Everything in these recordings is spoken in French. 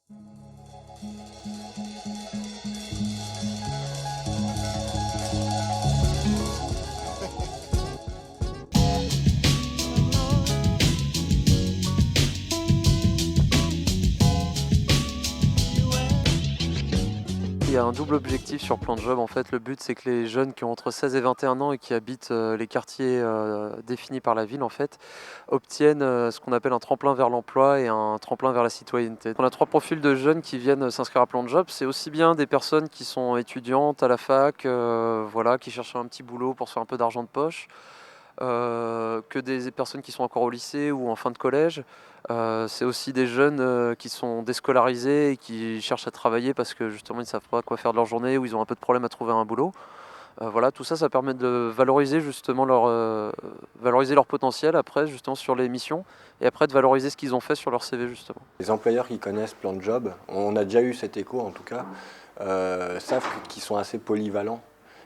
Il y a un double objectif sur Plan de Job. En fait, le but, c'est que les jeunes qui ont entre 16 et 21 ans et qui habitent les quartiers définis par la ville, en fait, obtiennent ce qu'on appelle un tremplin vers l'emploi et un tremplin vers la citoyenneté. On a 3 profils de jeunes qui viennent s'inscrire à Plan de Job. C'est aussi bien des personnes qui sont étudiantes à la fac, voilà, qui cherchent un petit boulot pour se faire un peu d'argent de poche, que des personnes qui sont encore au lycée ou en fin de collège. C'est aussi des jeunes qui sont déscolarisés et qui cherchent à travailler parce que justement ils ne savent pas quoi faire de leur journée ou ils ont un peu de problème à trouver un boulot. Voilà, tout ça, ça permet de valoriser justement valoriser leur potentiel après justement sur les missions et après de valoriser ce qu'ils ont fait sur leur CV justement. Les employeurs qui connaissent Plan de Job, on a déjà eu cet écho en tout cas, savent qu'ils sont assez polyvalents.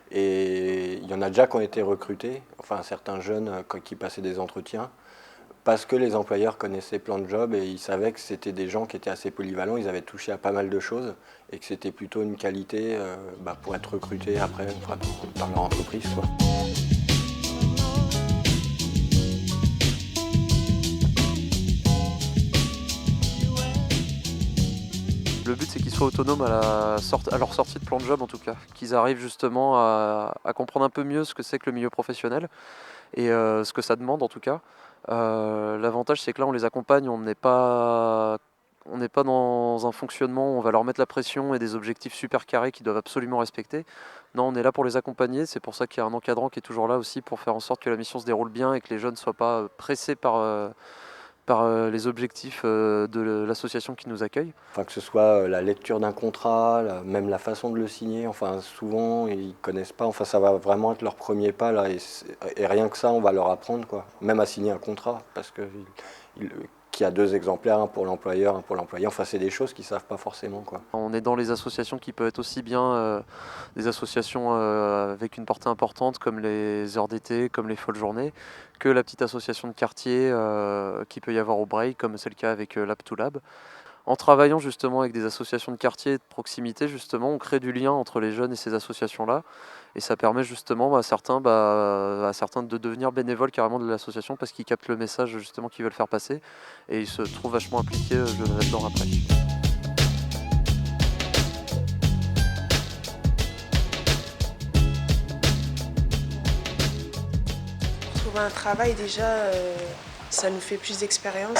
Et il y en a déjà qui ont été recrutés, enfin certains jeunes qui passaient des entretiens, parce que les employeurs connaissaient Plan de Job et ils savaient que c'était des gens qui étaient assez polyvalents, ils avaient touché à pas mal de choses et que c'était plutôt une qualité pour être recrutés après par leur entreprise, quoi. Le but, c'est qu'ils soient autonomes à leur sortie de Plan de Job en tout cas, qu'ils arrivent justement à comprendre un peu mieux ce que c'est que le milieu professionnel et ce que ça demande en tout cas. L'avantage, c'est que là, on les accompagne, on n'est pas dans un fonctionnement où on va leur mettre la pression et des objectifs super carrés qu'ils doivent absolument respecter. Non, on est là pour les accompagner, c'est pour ça qu'il y a un encadrant qui est toujours là aussi pour faire en sorte que la mission se déroule bien et que les jeunes ne soient pas pressés par les objectifs de l'association qui nous accueille. Enfin, que ce soit la lecture d'un contrat, même la façon de le signer, enfin souvent ils ne connaissent pas, enfin ça va vraiment être leur premier pas là, et rien que ça on va leur apprendre quoi, même à signer un contrat, parce que qu'il y a 2 exemplaires, un pour l'employeur, un pour l'employé, enfin c'est des choses qu'ils ne savent pas forcément quoi. On est dans les associations qui peuvent être aussi bien des associations avec une portée importante comme les heures d'été, comme les folles journées, que la petite association de quartier qui peut y avoir au Breil, comme c'est le cas avec Lab to Lab. En travaillant justement avec des associations de quartier et de proximité, justement, on crée du lien entre les jeunes et ces associations-là. Et ça permet justement à certains de devenir bénévoles carrément de l'association parce qu'ils captent le message justement qu'ils veulent faire passer et ils se trouvent vachement impliqués là-dedans après. Trouver un travail déjà, ça nous fait plus d'expérience.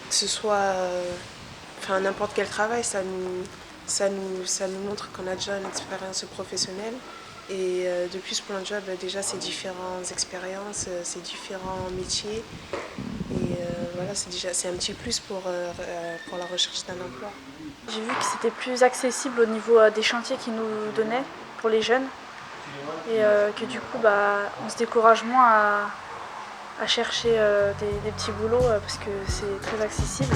Que ce soit n'importe quel travail, ça nous montre qu'on a déjà une expérience professionnelle. Et depuis ce plan de job, déjà c'est différentes expériences, c'est différents métiers. Et voilà, c'est un petit plus pour la recherche d'un emploi. J'ai vu que c'était plus accessible au niveau des chantiers qu'ils nous donnaient pour les jeunes. Et que du coup on se décourage moins à chercher des petits boulots parce que c'est très accessible.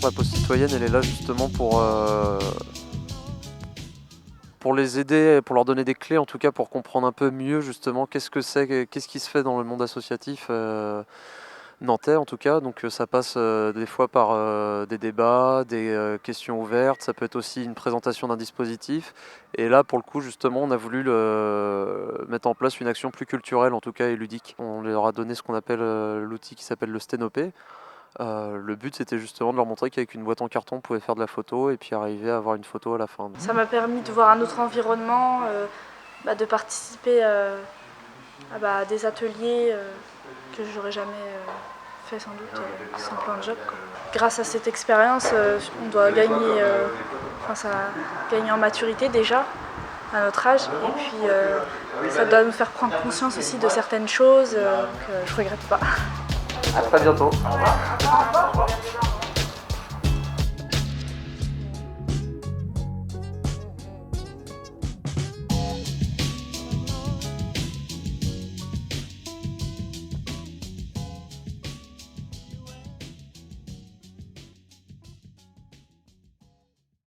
La pause citoyenne, elle est là justement pour les aider, pour leur donner des clés en tout cas pour comprendre un peu mieux justement qu'est-ce qui se fait dans le monde associatif nantais en tout cas. Donc ça passe des fois par des débats, des questions ouvertes, ça peut être aussi une présentation d'un dispositif. Et là pour le coup justement on a voulu mettre en place une action plus culturelle en tout cas et ludique. On leur a donné ce qu'on appelle l'outil qui s'appelle le Sténopé. Le but c'était justement de leur montrer qu'avec une boîte en carton on pouvait faire de la photo et puis arriver à avoir une photo à la fin. Ça m'a permis de voir un autre environnement, de participer à des ateliers que j'aurais jamais fait sans doute sans plan de job, quoi. Grâce à cette expérience, on doit gagner en maturité déjà à notre âge et puis ça doit nous faire prendre conscience aussi de certaines choses que je regrette pas. À très bientôt. Au revoir.